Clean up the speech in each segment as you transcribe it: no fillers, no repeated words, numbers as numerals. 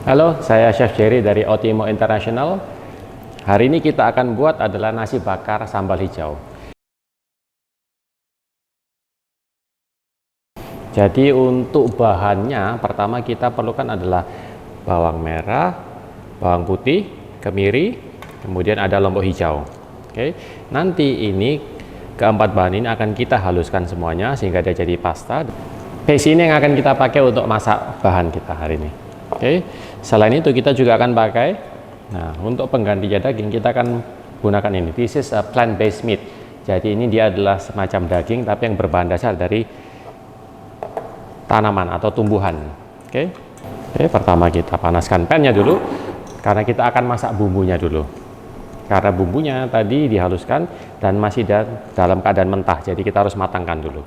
Halo, saya Chef Jerry dari Otimo International. Hari ini kita akan buat adalah nasi bakar sambal hijau. Jadi untuk bahannya, pertama kita perlukan adalah bawang merah, bawang putih, kemiri, kemudian ada lombok hijau. Oke, nanti ini keempat bahan ini akan kita haluskan semuanya sehingga dia jadi pasta. Paste ini yang akan kita pakai untuk masak bahan kita hari ini. Oke, selain itu kita juga akan pakai, nah untuk penggantinya daging kita akan gunakan ini. This is a plant-based meat. Jadi ini dia adalah semacam daging tapi yang berbahan dasar dari tanaman atau tumbuhan. Oke, pertama kita panaskan pannya dulu karena kita akan masak bumbunya dulu. Karena bumbunya tadi dihaluskan dan masih dalam keadaan mentah, jadi kita harus matangkan dulu.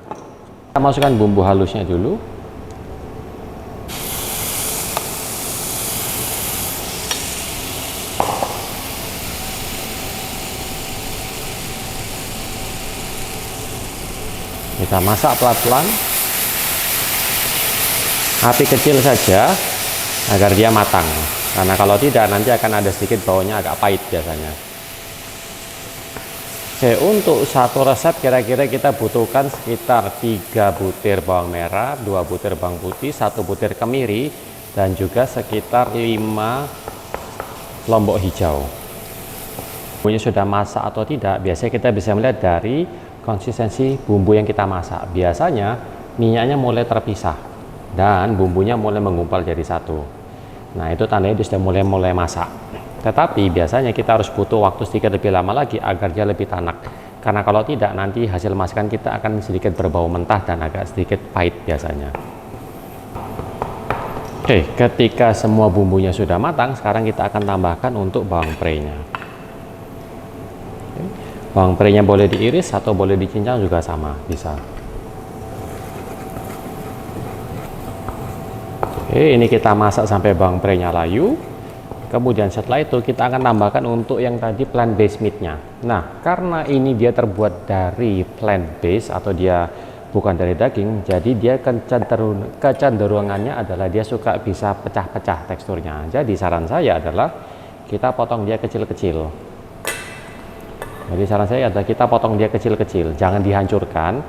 Kita masukkan bumbu halusnya dulu. Kita masak pelan-pelan, api kecil saja agar dia matang, karena kalau tidak nanti akan ada sedikit baunya agak pahit biasanya. Oke, untuk satu resep kira-kira kita butuhkan sekitar 3 butir bawang merah, 2 butir bawang putih, 1 butir kemiri, dan juga sekitar 5 lombok hijau. Bumbunya sudah masak atau tidak, biasanya kita bisa melihat dari konsistensi bumbu yang kita masak. Biasanya minyaknya mulai terpisah dan bumbunya mulai menggumpal jadi satu. Nah, itu tandanya dia sudah mulai masak. Tetapi biasanya kita harus butuh waktu sedikit lebih lama lagi agar dia lebih tanak. Karena kalau tidak nanti hasil masakan kita akan sedikit berbau mentah dan agak sedikit pahit biasanya. Oke, ketika semua bumbunya sudah matang, sekarang kita akan tambahkan untuk bawang prei-nya. Bawang prei-nya boleh diiris atau boleh dicincang juga sama, bisa. Oke, ini kita masak sampai bawang prei-nya layu. Kemudian setelah itu kita akan tambahkan untuk yang tadi plant-based meat-nya. Nah, karena ini dia terbuat dari plant-based atau dia bukan dari daging, jadi dia kecenderungannya adalah dia suka bisa pecah-pecah teksturnya. Jadi saran saya adalah kita potong dia kecil-kecil. Jadi saran saya adalah kita potong dia kecil-kecil, jangan dihancurkan.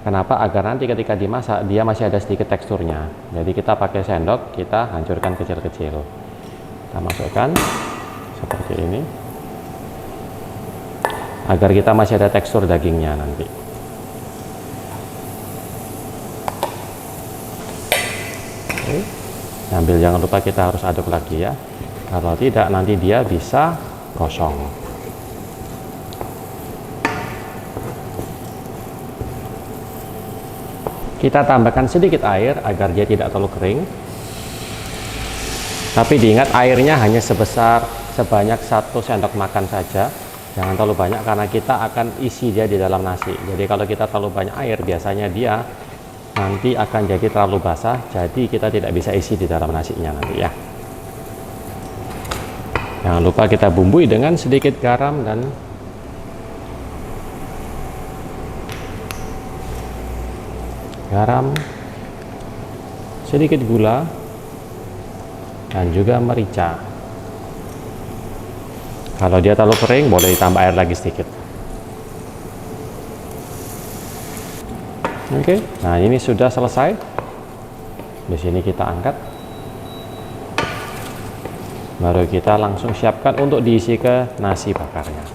Kenapa? Agar nanti ketika dimasak dia masih ada sedikit teksturnya. Jadi kita pakai sendok, kita hancurkan kecil-kecil. Kita masukkan seperti ini agar kita masih ada tekstur dagingnya nanti. Oke. Sambil jangan lupa kita harus aduk lagi ya, kalau tidak nanti dia bisa gosong. Kita tambahkan sedikit air agar dia tidak terlalu kering. Tapi diingat airnya hanya sebanyak 1 sendok makan saja. Jangan terlalu banyak karena kita akan isi dia di dalam nasi. Jadi kalau kita terlalu banyak air biasanya dia nanti akan jadi terlalu basah. Jadi kita tidak bisa isi di dalam nasinya nanti ya. Jangan lupa kita bumbui dengan sedikit garam dan sedikit gula, dan juga merica. Kalau dia terlalu kering boleh ditambah air lagi sedikit. Oke, nah ini sudah selesai. Di sini kita angkat. Baru kita langsung siapkan untuk diisi ke nasi bakarnya.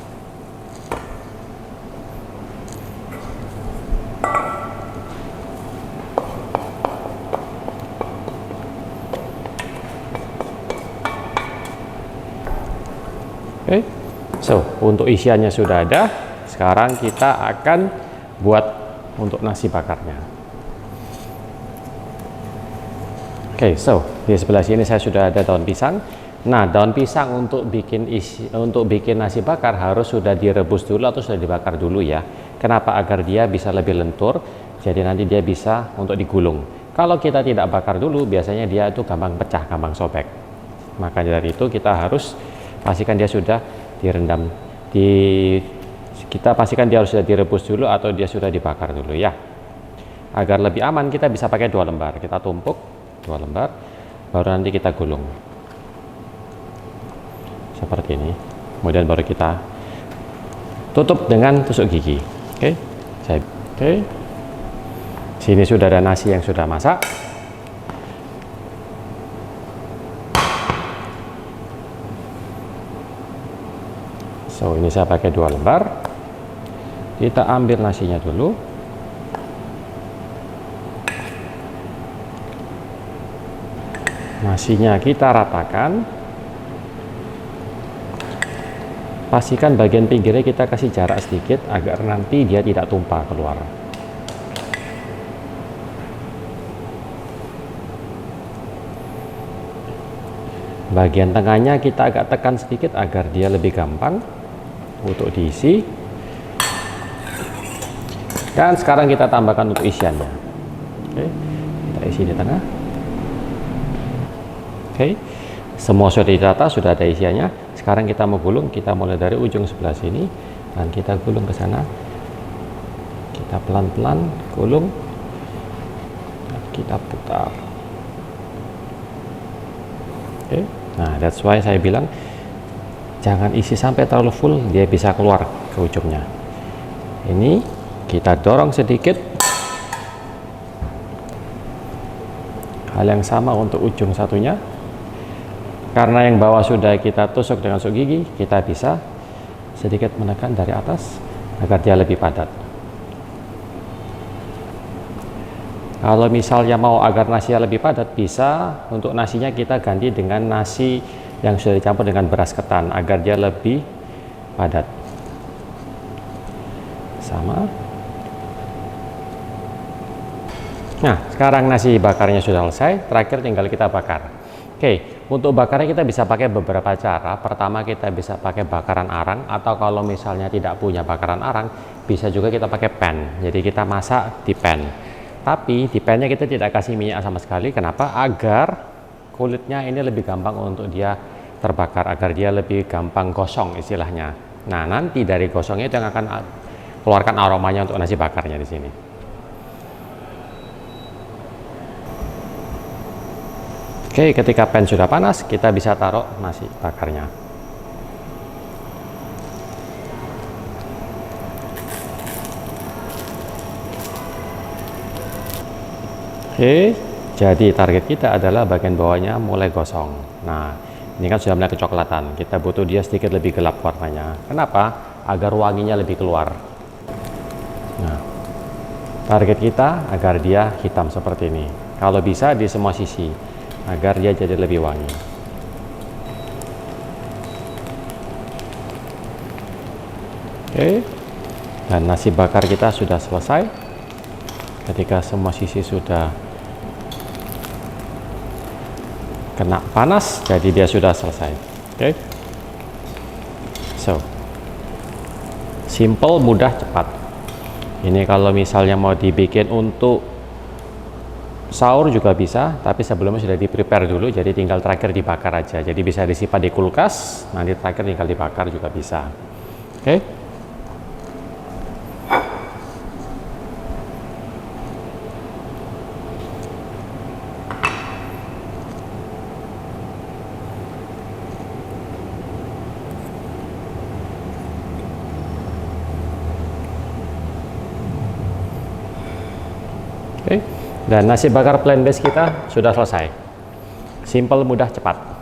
Oke, so untuk isiannya sudah ada. Sekarang kita akan buat untuk nasi bakarnya. Oke, so di sebelah sini saya sudah ada daun pisang. Nah, daun pisang untuk bikin nasi bakar harus sudah direbus dulu atau sudah dibakar dulu ya. Kenapa? Agar dia bisa lebih lentur. Jadi nanti dia bisa untuk digulung. Kalau kita tidak bakar dulu, biasanya dia itu gampang pecah, gampang sobek. Makanya dari itu kita harus pastikan dia sudah direndam, kita pastikan dia harus sudah direbus dulu atau dia sudah dibakar dulu ya. Agar lebih aman kita bisa pakai 2 lembar, kita tumpuk 2 lembar baru nanti kita gulung. seperti ini. Kemudian baru kita tutup dengan tusuk gigi. Oke, sini sudah ada nasi yang sudah masak. So, ini saya pakai 2 lembar. Kita ambil nasinya dulu. Nasinya kita ratakan. Pastikan bagian pinggirnya kita kasih jarak sedikit agar nanti dia tidak tumpah keluar. Bagian tengahnya kita agak tekan sedikit agar dia lebih gampang untuk diisi. Dan sekarang kita tambahkan untuk isiannya. Oke, kita isi di tengah. Oke, semua sudah ditata, sudah ada isiannya. Sekarang kita mau gulung, kita mulai dari ujung sebelah sini dan kita gulung ke sana. Kita pelan-pelan gulung dan kita putar. Oke, nah that's why saya bilang jangan isi sampai terlalu full, dia bisa keluar ke ujungnya. Ini kita dorong sedikit. Hal yang sama untuk ujung satunya. Karena yang bawah sudah kita tusuk dengan tusuk gigi, kita bisa sedikit menekan dari atas agar dia lebih padat. Kalau misalnya mau agar nasinya lebih padat, bisa untuk nasinya kita ganti dengan nasi yang sudah dicampur dengan beras ketan agar dia lebih padat. Sama. Nah, sekarang nasi bakarnya sudah selesai, terakhir tinggal kita bakar. Oke, untuk bakarnya kita bisa pakai beberapa cara. Pertama, kita bisa pakai bakaran arang, atau kalau misalnya tidak punya bakaran arang, bisa juga kita pakai pan. Jadi kita masak di pan. Tapi di pannya kita tidak kasih minyak sama sekali. Kenapa? Agar kulitnya ini lebih gampang untuk dia terbakar, agar dia lebih gampang gosong istilahnya. Nah, nanti dari gosongnya itu yang akan keluarkan aromanya untuk nasi bakarnya di sini. Oke, ketika pan sudah panas, kita bisa taruh nasi bakarnya. Oke, jadi target kita adalah bagian bawahnya mulai gosong. Nah, ini kan sudah mulai kecoklatan. Kita butuh dia sedikit lebih gelap warnanya. Kenapa? Agar wanginya lebih keluar. Nah, target kita agar dia hitam seperti ini. Kalau bisa di semua sisi, agar dia jadi lebih wangi. Oke, dan nasi bakar kita sudah selesai. Ketika semua sisi sudah kena panas, jadi dia sudah selesai. Oke, so simple, mudah, cepat. Ini kalau misalnya mau dibikin untuk sahur juga bisa, tapi sebelumnya sudah di prepare dulu, jadi tinggal terakhir dibakar aja. Jadi bisa disimpan di kulkas, nanti terakhir tinggal dibakar juga bisa. Oke. Oke. Dan nasi bakar plant based kita sudah selesai. Simple, mudah, cepat.